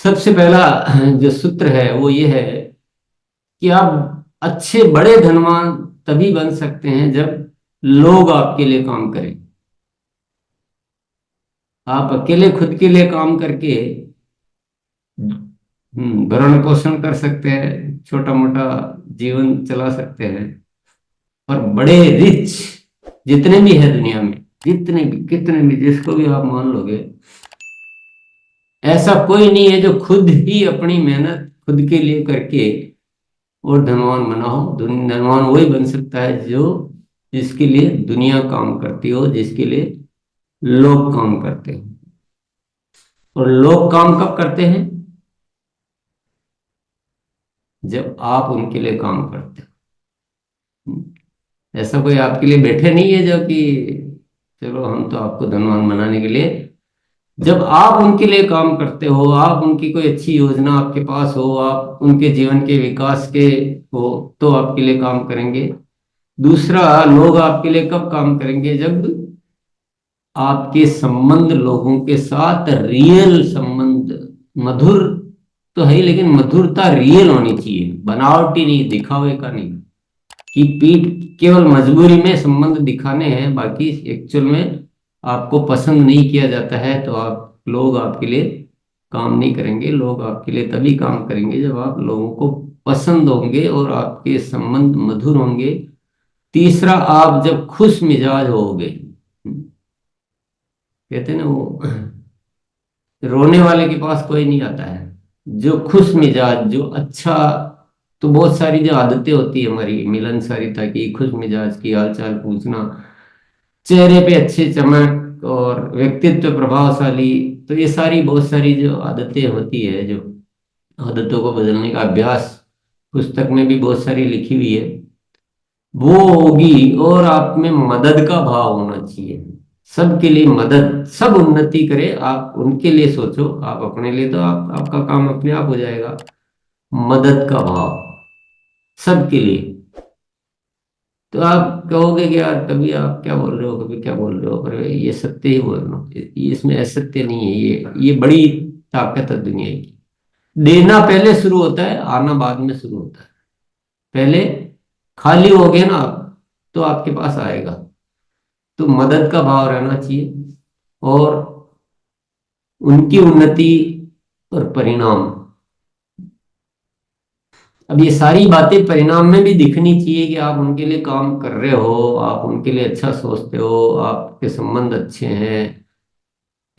सबसे पहला जो सूत्र है वो ये है कि आप अच्छे बड़े धनवान तभी बन सकते हैं जब लोग आपके लिए काम करें। आप अकेले खुद के लिए काम करके भरण पोषण कर सकते हैं, छोटा मोटा जीवन चला सकते हैं। और बड़े रिच जितने भी हैं दुनिया में, जितने भी कितने भी जिसको भी आप मान लोगे, ऐसा कोई नहीं है जो खुद ही अपनी मेहनत खुद के लिए करके और धनवान बना हो। धनवान वही बन सकता है जो जिसके लिए दुनिया काम करती हो, जिसके लिए लोग काम करते हो। और लोग काम कब करते हैं? जब आप उनके लिए काम करते हो। ऐसा कोई आपके लिए बैठे नहीं है जो कि चलो हम तो आपको धनवान बनाने के लिए। जब आप उनके लिए काम करते हो, आप उनकी कोई अच्छी योजना आपके पास हो, आप उनके जीवन के विकास के हो, तो आपके लिए काम करेंगे। दूसरा, लोग आपके लिए कब काम करेंगे? जब आपके संबंध लोगों के साथ रियल संबंध, मधुर तो है ही, लेकिन मधुरता रियल होनी चाहिए, बनावटी नहीं, दिखावे का नहीं। कि पीठ केवल मजबूरी में संबंध दिखाने हैं, बाकी एक्चुअल में आपको पसंद नहीं किया जाता है तो आप लोग आपके लिए काम नहीं करेंगे। लोग आपके लिए तभी काम करेंगे जब आप लोगों को पसंद होंगे और आपके संबंध मधुर होंगे। तीसरा, आप जब खुश मिजाज होगे। कहते हैं ना वो, रोने वाले के पास कोई नहीं आता है। जो खुश मिजाज, जो अच्छा, तो बहुत सारी जो आदतें होती है हमारी मिलनसारिता की, खुश मिजाज की, हालचाल पूछना, चेहरे पे अच्छे चमक और व्यक्तित्व प्रभावशाली, तो ये सारी बहुत सारी जो आदतें होती है, जो आदतों को बदलने का अभ्यास पुस्तक में भी बहुत सारी लिखी हुई है, वो होगी। और आप में मदद का भाव होना चाहिए। सबके लिए मदद, सब उन्नति करे, आप उनके लिए सोचो। आप अपने लिए तो आपका काम अपने आप हो जाएगा। मदद का भाव सबके लिए। तो आप कहोगे कि यार कभी आप क्या बोल रहे हो, कभी क्या बोल रहे हो, पर ये सत्य ही बोल रहा हूँ, ये इसमें असत्य नहीं है। ये बड़ी ताकत है दुनिया की। देना पहले शुरू होता है, आना बाद में शुरू होता है। पहले खाली हो गए ना आप, तो आपके पास आएगा। तो मदद का भाव रहना चाहिए। और उनकी उन्नति और परिणाम, अब ये सारी बातें परिणाम में भी दिखनी चाहिए कि आप उनके लिए काम कर रहे हो, आप उनके लिए अच्छा सोचते हो, आपके संबंध अच्छे हैं।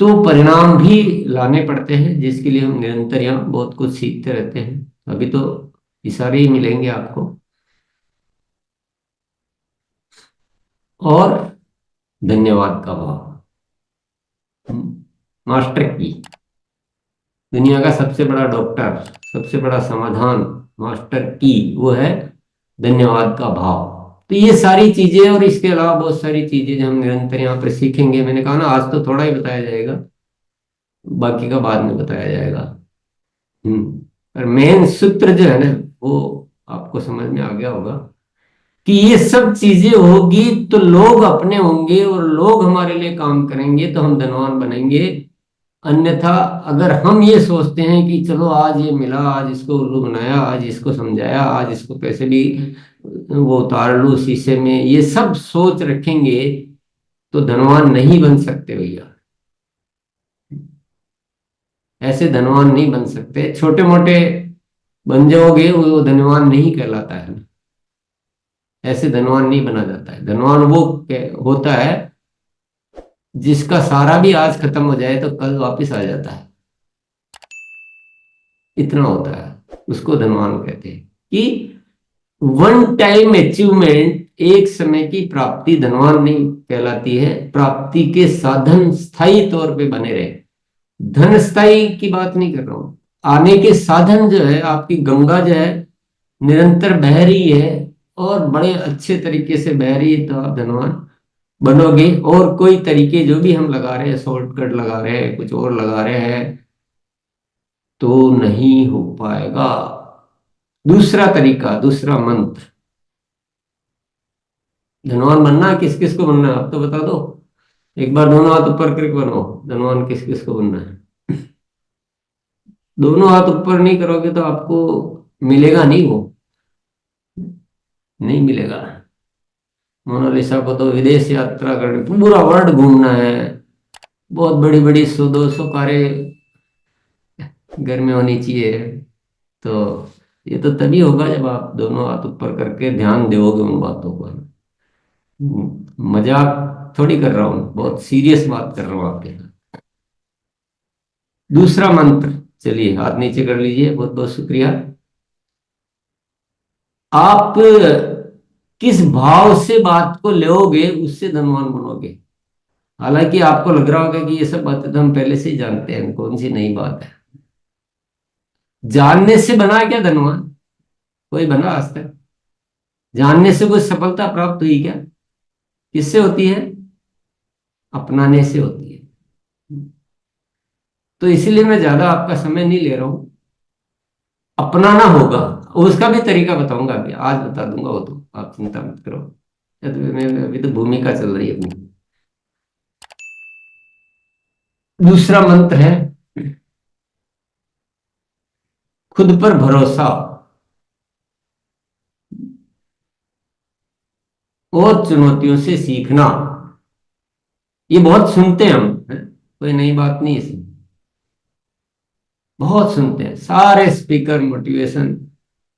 तो परिणाम भी लाने पड़ते हैं, जिसके लिए हम निरंतर यहाँ बहुत कुछ सीखते रहते हैं। अभी तो इशारे ही मिलेंगे आपको। और धन्यवाद का भाव। मास्टर की, दुनिया का सबसे बड़ा डॉक्टर, सबसे बड़ा समाधान मास्टर की वो है धन्यवाद का भाव। तो ये सारी चीजें और इसके अलावा बहुत सारी चीजें जो हम निरंतर यहाँ पर सीखेंगे। मैंने कहा ना, आज तो थोड़ा ही बताया जाएगा, बाकी का बाद में बताया जाएगा। पर मेन सूत्र जो है ना, वो आपको समझ में आ गया होगा कि ये सब चीजें होगी तो लोग अपने होंगे और लोग हमारे लिए काम करेंगे तो हम धनवान बनेंगे। अन्यथा अगर हम ये सोचते हैं कि चलो आज ये मिला, आज इसको उल्लू बनाया, आज इसको समझाया, आज इसको पैसे भी वो उतार लूं शीशे में, ये सब सोच रखेंगे तो धनवान नहीं बन सकते भैया। ऐसे धनवान नहीं बन सकते। छोटे मोटे बन जाओगे वो धनवान नहीं कहलाता है। ऐसे धनवान नहीं बना जाता है। धनवान वो होता है जिसका सारा भी आज खत्म हो जाए तो कल वापस आ जाता है। इतना होता है, उसको धनवान कहते हैं। कि वन टाइम अचीवमेंट, एक समय की प्राप्ति धनवान नहीं कहलाती है। प्राप्ति के साधन स्थायी तौर पे बने रहे। धन स्थायी की बात नहीं कर रहा हूं। आने के साधन जो है, आपकी गंगा जो है निरंतर बह रही है और बड़े अच्छे तरीके से बह रही है, तो आप धनवान बनोगे। और कोई तरीके जो भी हम लगा रहे हैं, शॉर्टकट लगा रहे हैं, कुछ और लगा रहे हैं, तो नहीं हो पाएगा। दूसरा तरीका, दूसरा मंत्र, धनवान बनना किस किस को बनना है आप तो बता दो। एक बार दोनों हाथ ऊपर करके बनो, धनवान किस किस को बनना है। दोनों हाथ ऊपर नहीं करोगे तो आपको मिलेगा नहीं वो, नहीं मिलेगा। मोनालिसा को तो विदेश यात्रा करनी, पूरा वर्ल्ड घूमना है, बहुत बड़ी बड़ी 100-200 कारें घर में होनी चाहिए। तो ये तो तभी होगा जब आप दोनों हाथ ऊपर करके ध्यान दोगे उन बातों पर। मजाक थोड़ी कर रहा हूँ, बहुत सीरियस बात कर रहा हूँ आपके साथ। दूसरा मंत्र, चलिए हाथ नीचे कर लीजिए, बहुत बहुत शुक्रिया। आप किस भाव से बात को लोगे उससे धनवान बनोगे। हालांकि आपको लग रहा होगा कि ये सब बातें तो हम पहले से ही जानते हैं, कौन सी नई बात है। जानने से बना क्या धनवान, कोई बना आज तक। जानने से कोई सफलता प्राप्त हुई क्या, किससे होती है, अपनाने से होती है। तो इसलिए मैं ज्यादा आपका समय नहीं ले रहा हूं, अपनाना होगा। उसका भी तरीका बताऊंगा, अभी आज बता दूंगा वो, तो आप चिंता मत करो। अभी तो भूमिका चल रही है अपनी। दूसरा मंत्र है खुद पर भरोसा और चुनौतियों से सीखना। ये बहुत सुनते हैं हम, हैं? कोई नई बात नहीं इसमें, बहुत सुनते हैं सारे स्पीकर, मोटिवेशन,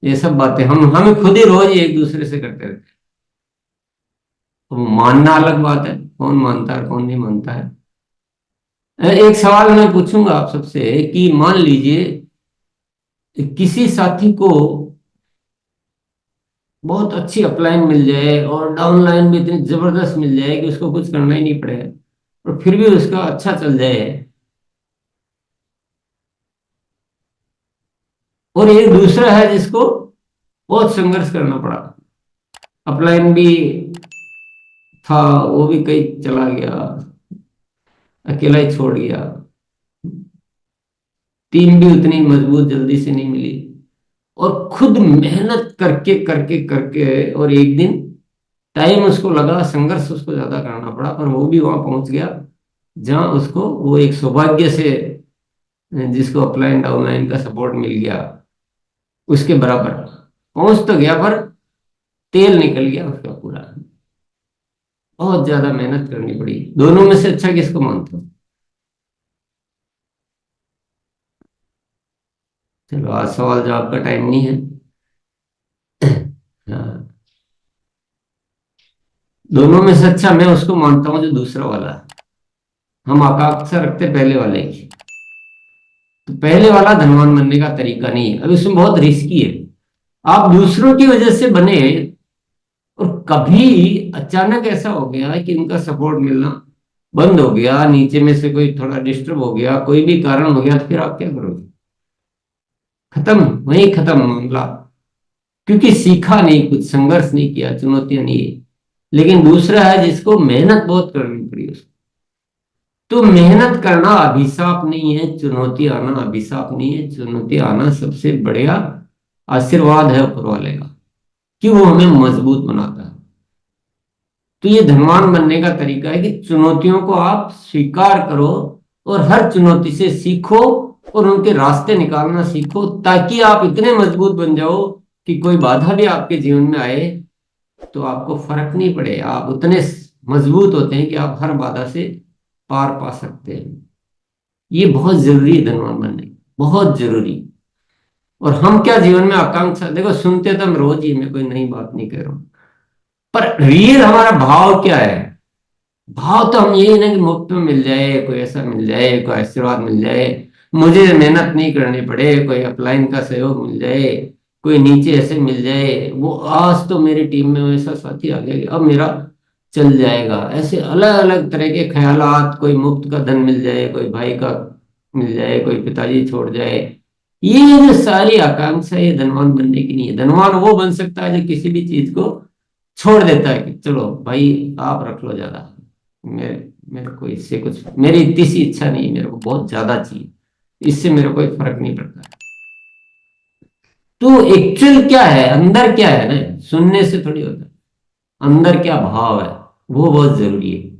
ये सब बातें हम खुद ही रोज ही एक दूसरे से करते रहते हैं। तो मानना अलग बात है, कौन मानता है कौन नहीं मानता है। एक सवाल मैं पूछूंगा आप सबसे कि मान लीजिए किसी साथी को बहुत अच्छी अपलाइन मिल जाए और डाउनलाइन भी इतनी जबरदस्त मिल जाए कि उसको कुछ करना ही नहीं पड़े, और फिर भी उसका अच्छा चल जाए, और एक दूसरा है जिसको बहुत संघर्ष करना पड़ा, अपलाइन भी था, वो भी कहीं चला गया, अकेला ही छोड़ गया, टीम भी उतनी मजबूत जल्दी से नहीं मिली, और खुद मेहनत करके करके करके, और एक दिन टाइम उसको लगा, संघर्ष उसको ज्यादा करना पड़ा, पर वो भी वहां पहुंच गया जहां उसको वो एक सौभाग्य से, जिसको अपलाइन डाउनलाइन का सपोर्ट मिल गया, उसके बराबर पहुंच तो गया, पर तेल निकल गया उसका पूरा। बहुत ज्यादा मेहनत करनी पड़ी। दोनों में से अच्छा किसको मानते हो। चलो आज सवाल जवाब का टाइम नहीं है। हाँ, दोनों में से अच्छा मैं उसको मानता हूं जो दूसरा वाला है। हम आकांक्षा रखते पहले वाले की, तो पहले वाला धनवान बनने का तरीका नहीं है, अब इसमें बहुत रिस्की है। आप दूसरों की वजह से बने, और कभी अचानक ऐसा हो गया कि उनका सपोर्ट मिलना बंद हो गया, नीचे में से कोई थोड़ा डिस्टर्ब हो गया, कोई भी कारण हो गया, तो फिर आप क्या करोगे। खत्म, वहीं खत्म मामला। क्योंकि सीखा नहीं, कुछ संघर्ष नहीं किया, चुनौतियां नहीं है। लेकिन दूसरा है जिसको मेहनत बहुत करनी पड़ी उसको। तो मेहनत करना अभिशाप नहीं है, चुनौती आना अभिशाप नहीं है, चुनौती आना सबसे बढ़िया आशीर्वाद है ऊपर वाले का, कि वो हमें मजबूत बनाता है। तो ये धनवान बनने का तरीका है कि चुनौतियों को आप स्वीकार करो, और हर चुनौती से सीखो, और उनके रास्ते निकालना सीखो, ताकि आप इतने मजबूत बन जाओ कि कोई बाधा भी आपके जीवन में आए तो आपको फर्क नहीं पड़े। आप उतने मजबूत होते हैं कि आप हर बाधा से पार पा सकते हैं। ये बहुत जरूरी है धनवान बनने, बहुत जरूरी। और हम क्या जीवन में आकांक्षा, देखो सुनते तो हम रोज ही, मैं कोई नई बात नहीं कह रहा हूं, पर रियल हमारा भाव क्या है। भाव तो हम यही ना कि मुफ्त में मिल जाए, कोई ऐसा मिल जाए, कोई आशीर्वाद मिल जाए, मुझे मेहनत नहीं करनी पड़े, कोई अपलाइन का सहयोग मिल जाए, कोई नीचे ऐसे मिल जाए, वो आज तो मेरी टीम में वैसा साथी आ गया कि अब मेरा चल जाएगा। ऐसे अलग अलग तरह के ख्यालात, कोई मुफ्त का धन मिल जाए, कोई भाई का मिल जाए, कोई पिताजी छोड़ जाए, ये जो सारी आकांक्षा, ये धनवान बनने की नहीं है। धनवान वो बन सकता है जो किसी भी चीज को छोड़ देता है कि चलो भाई आप रख लो ज्यादा, मेरे मेरे को इससे कुछ, मेरी इतनी सी इच्छा नहीं, मेरे को बहुत ज्यादा चाहिए, इससे मेरे को कोई फर्क नहीं पड़ता। तो एक्चुअल क्या है, अंदर क्या है ना, सुनने से थोड़ी होता है, अंदर क्या भाव है, वो बहुत जरूरी है।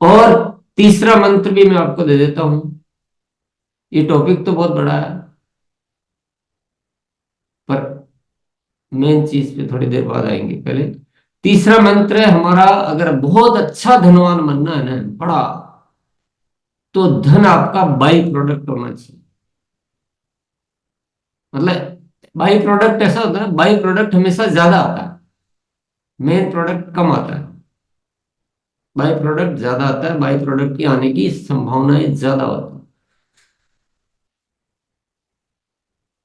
और तीसरा मंत्र भी मैं आपको दे देता हूं, ये टॉपिक तो बहुत बड़ा है, पर मेन चीज पे थोड़ी देर बाद आएंगे। पहले तीसरा मंत्र है हमारा, अगर बहुत अच्छा धनवान बनना है ना, बड़ा, तो धन आपका बाई प्रोडक्ट होना चाहिए। मतलब बाई प्रोडक्ट ऐसा होता है, बाई प्रोडक्ट हमेशा ज्यादा आता है, मेन प्रोडक्ट कम आता है। बाई प्रोडक्ट ज्यादा आता है, बाई प्रोडक्ट की आने की संभावनाएं ज्यादा होती है।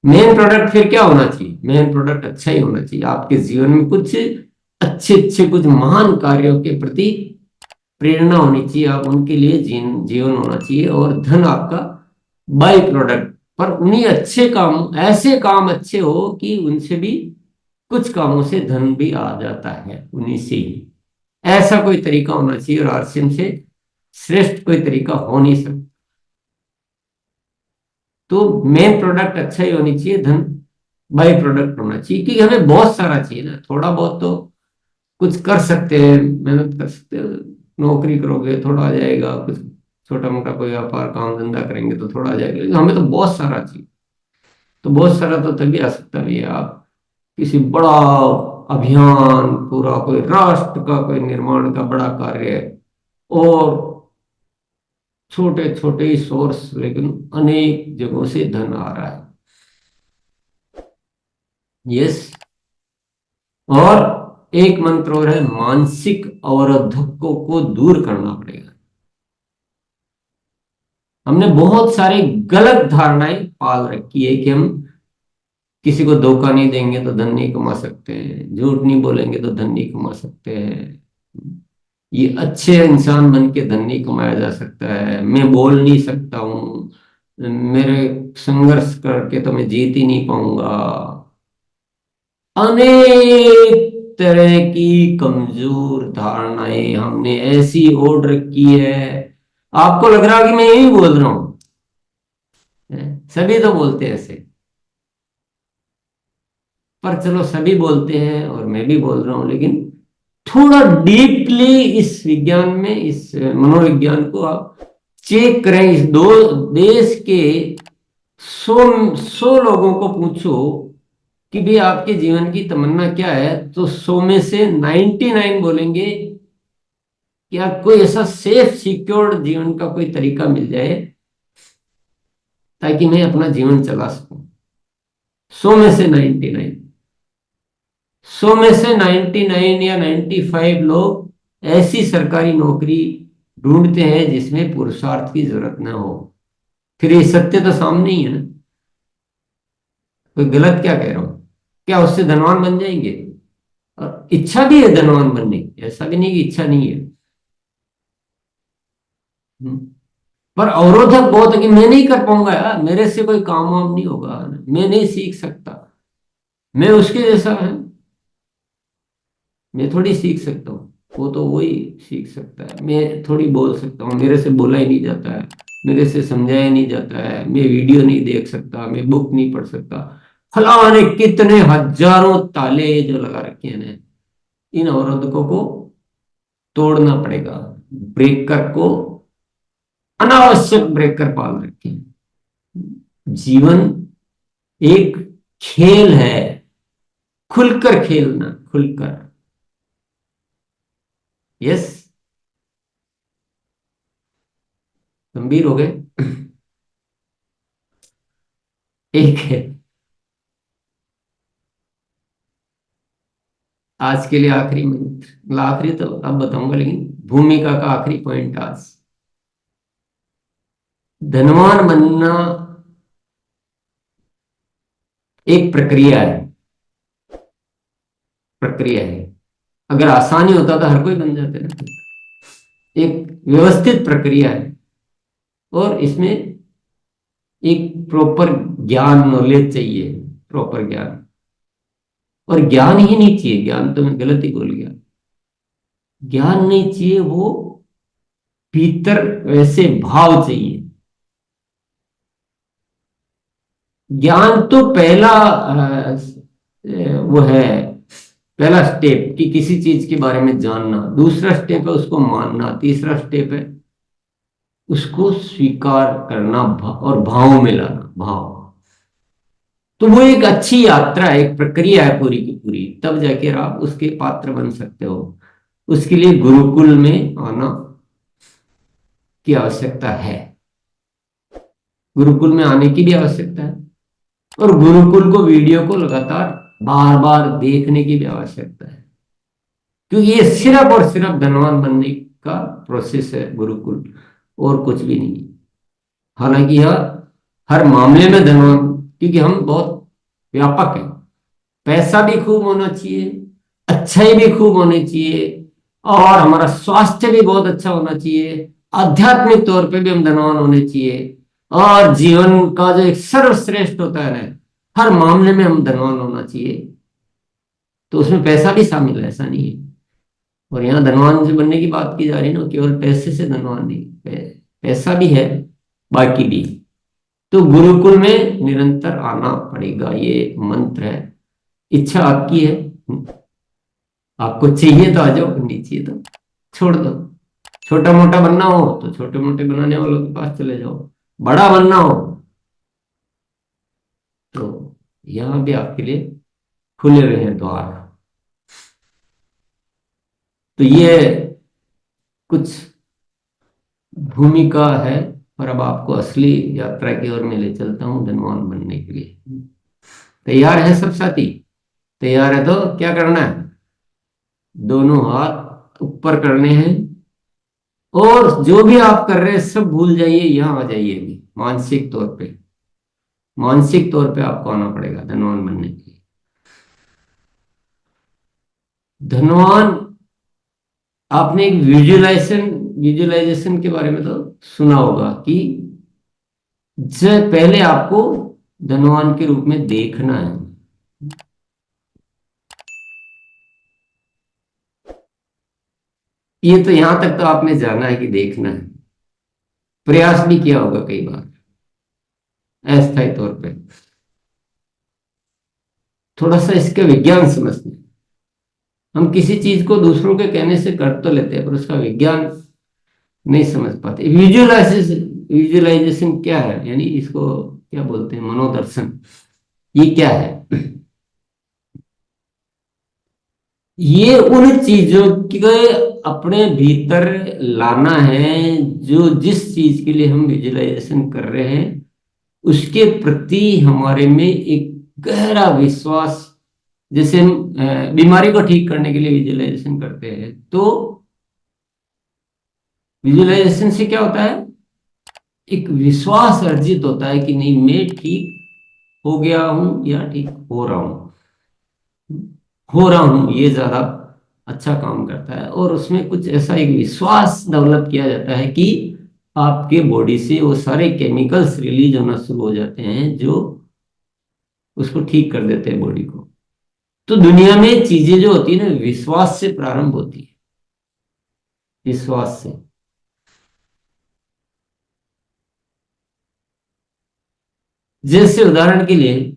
मेन प्रोडक्ट फिर क्या होना चाहिए? मेन प्रोडक्ट अच्छा ही होना चाहिए। आपके जीवन में कुछ अच्छे अच्छे, कुछ महान कार्यों के प्रति प्रेरणा होनी चाहिए, आप उनके लिए जीवन होना चाहिए। और धन आपका बाई प्रोडक्ट, पर उन्हीं अच्छे काम, ऐसे काम अच्छे हो कि उनसे भी, कुछ कामों से धन भी आ जाता है उन्हीं से ही। ऐसा कोई तरीका होना चाहिए, और आरसीएम से श्रेष्ठ कोई तरीका हो नहीं सकता। तो मेन प्रोडक्ट अच्छा ही होनी चाहिए, धन बाई प्रोडक्ट होना चाहिए। क्योंकि हमें बहुत सारा चाहिए ना, थोड़ा बहुत तो कुछ कर सकते हैं, मेहनत कर सकते हैं, नौकरी करोगे थोड़ा आ जाएगा, कुछ छोटा मोटा कोई व्यापार काम धंधा करेंगे तो थोड़ा आ जाएगा, लेकिन हमें तो बहुत सारा चाहिए। तो बहुत सारा तो तभी आ सकता है भैया, आप किसी बड़ा अभियान, पूरा कोई राष्ट्र का कोई निर्माण का बड़ा कार्य है, और छोटे छोटे ही सोर्स, लेकिन अनेक जगहों से धन आ रहा है। यस। और एक मंत्र और है, मानसिक अवरोधकों को दूर करना पड़ेगा। हमने बहुत सारी गलत धारणाएं पाल रखी है कि हम किसी को धोखा नहीं देंगे तो धन नहीं कमा सकते हैं, झूठ नहीं बोलेंगे तो धन नहीं कमा सकते हैं, ये अच्छे इंसान बन के धन नहीं कमाया जा सकता है, मैं बोल नहीं सकता हूँ, मेरे संघर्ष करके तो मैं जीत ही नहीं पाऊंगा। अनेक तरह की कमजोर धारणाएं हमने ऐसी ओढ़ रखी है। आपको लग रहा है कि मैं यही बोल रहा हूं, सभी तो बोलते हैं ऐसे, पर चलो सभी बोलते हैं और मैं भी बोल रहा हूं, लेकिन थोड़ा डीपली इस विज्ञान में, इस मनोविज्ञान को आप चेक करें। इस दो देश के 100 लोगों को पूछो कि भाई आपके जीवन की तमन्ना क्या है, तो 100 में से 99 बोलेंगे कि आप कोई ऐसा सेफ सिक्योर्ड जीवन का कोई तरीका मिल जाए ताकि मैं अपना जीवन चला सकूं। 100 में से 99, 100 में से 99 या 95 लोग ऐसी सरकारी नौकरी ढूंढते हैं जिसमें पुरुषार्थ की जरूरत ना हो। फिर ये सत्य तो सामने ही है ना, कोई गलत क्या कह रहा हूं? क्या उससे धनवान बन जाएंगे? और इच्छा भी है धनवान बनने की, ऐसा भी नहीं कि इच्छा नहीं है। हम्म। पर अवरोधक बहुत है कि मैं नहीं कर पाऊंगा यार, मेरे से कोई काम वाम नहीं होगा, मैं नहीं सीख सकता, मैं उसके जैसा है, मैं थोड़ी सीख सकता हूँ, वो तो वही सीख सकता है, मैं थोड़ी बोल सकता हूँ, मेरे से बोला ही नहीं जाता है, मेरे से समझाया नहीं जाता है, मैं वीडियो नहीं देख सकता, मैं बुक नहीं पढ़ सकता। फलाने कितने हजारों ताले जो लगा रखे हैं ना, इन अवरोधकों को तोड़ना पड़ेगा। ब्रेकर को, अनावश्यक ब्रेकर पाल रखे हैं। जीवन एक खेल है, खुलकर खेलना, खुलकर। यस। गंभीर हो गए। एक है, आज के लिए आखिरी मंत्र, मतलब आखिरी तो अब बताऊंगा, लेकिन भूमिका का आखिरी पॉइंट आज, धनवान बनना एक प्रक्रिया है, प्रक्रिया है। अगर आसानी होता तो हर कोई बन जाता है। एक व्यवस्थित प्रक्रिया है, और इसमें एक प्रॉपर ज्ञान, नॉलेज चाहिए, प्रॉपर ज्ञान। और ज्ञान ही नहीं चाहिए, ज्ञान तो मैं गलत ही बोल गया, ज्ञान नहीं चाहिए, वो भीतर वैसे भाव चाहिए। ज्ञान तो पहला वो है, पहला स्टेप कि किसी चीज के बारे में जानना, दूसरा स्टेप है उसको मानना, तीसरा स्टेप है उसको स्वीकार करना और भाव में लाना, भाव। तो वो एक अच्छी यात्रा है, एक प्रक्रिया है पूरी की पूरी, तब जाके आप उसके पात्र बन सकते हो। उसके लिए गुरुकुल में आना की आवश्यकता है, गुरुकुल में आने की भी आवश्यकता है, और गुरुकुल को, वीडियो को लगातार बार बार देखने की भी आवश्यकता है, क्योंकि ये सिर्फ और सिर्फ धनवान बनने का प्रोसेस है गुरुकुल, और कुछ भी नहीं। हालांकि यह हर मामले में धनवान, क्योंकि हम बहुत व्यापक हैं, पैसा भी खूब होना चाहिए, अच्छाई भी खूब होनी चाहिए, और हमारा स्वास्थ्य भी बहुत अच्छा होना चाहिए, आध्यात्मिक तौर पे भी हम धनवान होने चाहिए, और जीवन का जो एक सर्वश्रेष्ठ होता है ना, हर मामले में हम धनवान होना चाहिए। तो उसमें पैसा भी शामिल है, ऐसा नहीं है। और यहाँ धनवान से बनने की बात की जा रही है ना, केवल पैसे से धनवान नहीं, पैसा भी है, बाकी भी। तो गुरुकुल में निरंतर आना पड़ेगा, ये मंत्र है। इच्छा आपकी है, आपको चाहिए तो आ जाओ, नहीं चाहिए तो छोड़ दो। छोटा मोटा बनना हो तो छोटे मोटे बनाने वालों के पास चले जाओ, बड़ा बनना हो तो यहाँ भी आपके लिए खुले हुए हैं द्वार। तो ये कुछ भूमिका है, और अब आपको असली यात्रा की ओर मैं ले चलता हूँ धनवान बनने के लिए। तैयार है सब साथी? तैयार है तो क्या करना है, दोनों हाथ ऊपर करने हैं, और जो भी आप कर रहे हैं सब भूल जाइए, यहां आ जाइए अभी मानसिक तौर पे। मानसिक तौर पे आपको आना पड़ेगा धनवान बनने के लिए। धनवान, आपने एक विजुअलाइजेशन विजुअलाइजेशन के बारे में तो सुना होगा कि जब पहले आपको धनवान के रूप में देखना है। ये तो यहां तक तो आपने जाना है कि देखना है, प्रयास भी किया होगा कई बार अस्थायी तौर पे। थोड़ा सा इसका विज्ञान समझते हैं। हम किसी चीज को दूसरों के कहने से कर तो लेते हैं, पर उसका विज्ञान नहीं समझ पाते। विजुअलाइजेशन क्या है, यानी इसको क्या बोलते हैं, मनोदर्शन, ये क्या है? ये उन चीजों के अपने भीतर लाना है, जो जिस चीज के लिए हम विजुअलाइजेशन कर रहे हैं उसके प्रति हमारे में एक गहरा विश्वास। जैसे हम बीमारी को ठीक करने के लिए विजुअलाइजेशन करते हैं, तो विजुअलाइजेशन से क्या होता है, एक विश्वास अर्जित होता है कि नहीं, मैं ठीक हो गया हूं या ठीक हो रहा हूं, ये ज्यादा अच्छा काम करता है। और उसमें कुछ ऐसा एक विश्वास डेवलप किया जाता है कि आपके बॉडी से वो सारे केमिकल्स रिलीज होना शुरू हो जाते हैं जो उसको ठीक कर देते हैं बॉडी को। तो दुनिया में चीजें जो होती है ना, विश्वास से प्रारंभ होती है, विश्वास से। जैसे उदाहरण के लिए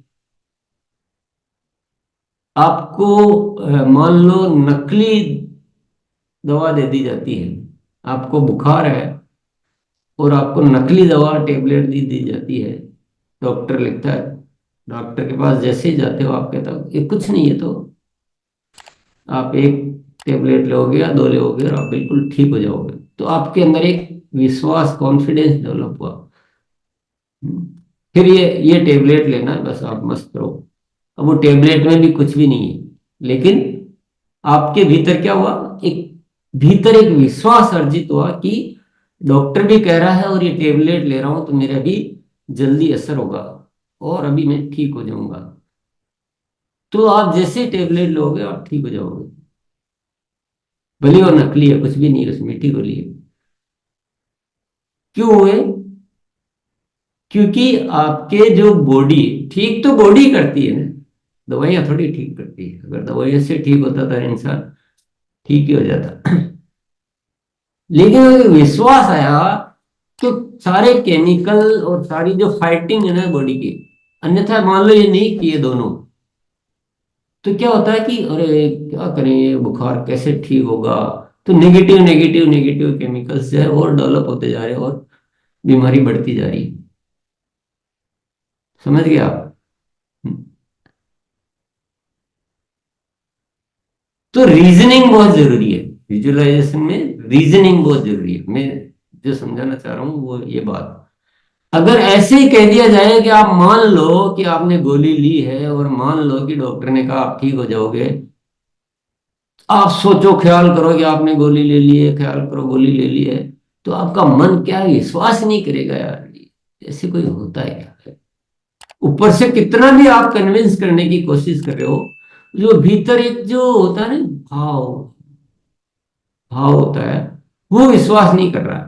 आपको मान लो नकली दवा दे दी जाती है, आपको बुखार है और आपको नकली दवा टेबलेट दी जाती है, डॉक्टर लिखता है, डॉक्टर के पास जैसे ही जाते हो आप कहते हो ये कुछ नहीं है, तो आप एक टेबलेट लोगे या दो लोगे और आप बिल्कुल ठीक हो जाओगे। तो आपके अंदर एक विश्वास, कॉन्फिडेंस डेवलप हुआ। फिर ये टेबलेट लेना है, बस आप मस्त रहो। अब वो टेबलेट में भी कुछ भी नहीं है, लेकिन आपके भीतर क्या हुआ, एक भीतर एक विश्वास अर्जित हुआ कि डॉक्टर भी कह रहा है और ये टेबलेट ले रहा हूं तो मेरा भी जल्दी असर होगा और अभी मैं ठीक हो जाऊंगा। तो आप जैसे टेबलेट लोगे आप ठीक हो जाओगे, भले और नकली है, कुछ भी नहीं है उसमें, ठीक हो लिए। क्यों हुए? क्योंकि आपके जो बॉडी, ठीक तो बॉडी करती है ना, दवाइयां थोड़ी ठीक करती है। अगर दवाइयों से ठीक होता था इंसान, ठीक ही हो जाता। लेकिन अगर विश्वास आया तो सारे केमिकल और सारी जो फाइटिंग है ना बॉडी की, अन्यथा मान लो ये नहीं किए दोनों, तो क्या होता है कि अरे क्या करें, ये बुखार कैसे ठीक होगा। तो नेगेटिव नेगेटिव नेगेटिव केमिकल्स जो है और डेवलप होते जा रहे हैं, और बीमारी बढ़ती जा रही है। समझ गए आप? तो रीजनिंग बहुत जरूरी है विजुअलाइजेशन में, रीजनिंग बहुत जरूरी है। मैं जो समझाना चाह रहा हूं वो ये बात, अगर ऐसे ही कह दिया जाए कि आप मान लो कि आपने गोली ली है और मान लो कि डॉक्टर ने कहा आप ठीक हो जाओगे, आप सोचो ख्याल करो कि आपने गोली ले ली है, ख्याल करो गोली ले ली है, तो आपका मन क्या विश्वास नहीं करेगा यार, ऐसे कोई होता है क्या? ऊपर से कितना भी आप कन्विंस करने की कोशिश कर रहे हो, जो भीतर एक जो होता है ना भाव, भाव होता है, वो विश्वास नहीं कर रहा।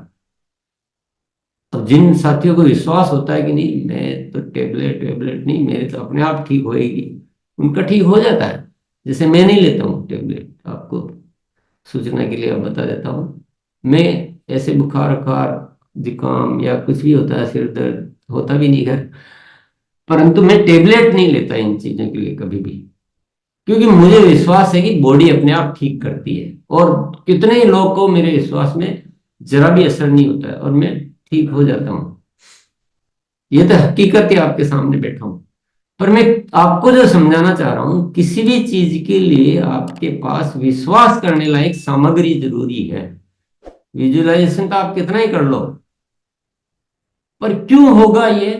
अब जिन साथियों को विश्वास होता है कि नहीं मैं तो टेबलेट टेबलेट नहीं, मेरे तो अपने आप ठीक होएगी, उनका ठीक हो जाता है। जैसे मैं नहीं लेता हूँ टेबलेट, आपको सूचना के लिए अब बता देता हूँ। मैं ऐसे बुखार बुखार जुकाम या कुछ भी होता है, सिर दर्द होता भी नहीं घर, परंतु मैं टेबलेट नहीं लेता इन चीजों के लिए कभी भी, क्योंकि मुझे विश्वास है कि बॉडी अपने आप ठीक करती है। और कितने ही लोग को मेरे विश्वास में जरा भी असर नहीं होता है और मैं ठीक हो जाता हूँ। ये तो हकीकत है, आपके सामने बैठा हूं। पर मैं आपको जो समझाना चाह रहा हूं, किसी भी चीज के लिए आपके पास विश्वास करने लायक सामग्री जरूरी है। विजुअलाइजेशन तो आप कितना ही कर लो, पर क्यों होगा ये?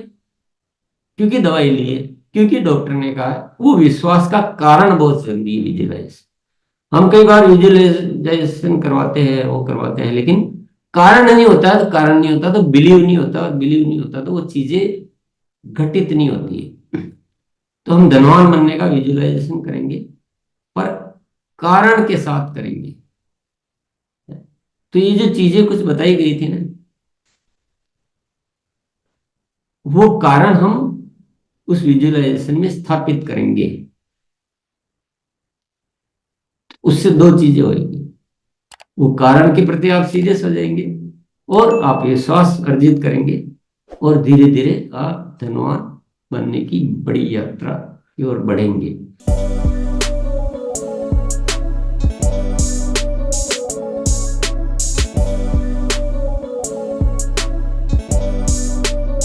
क्योंकि दवाई ली है, क्योंकि डॉक्टर ने कहा है, वो विश्वास का कारण बहुत जरूरी है विजुअलाइजेशन। हम कई बार विजुअलाइजेशन करवाते हैं, वो करवाते हैं, लेकिन कारण नहीं होता है, तो कारण नहीं होता तो बिलीव नहीं होता, और बिलीव नहीं होता तो वो चीजें घटित नहीं होती है। तो हम धनवान बनने का विजुअलाइजेशन करेंगे, पर कारण के साथ करेंगे। तो ये जो चीजें कुछ बताई गई थी ना, वो कारण हम उस विजुअलाइजेशन में स्थापित करेंगे। उससे दो चीजें होंगी, वो कारण के प्रति आप सीरियस हो जाएंगे और आप विश्वास अर्जित करेंगे, और धीरे धीरे आप धनवान बनने की बड़ी यात्रा की ओर बढ़ेंगे।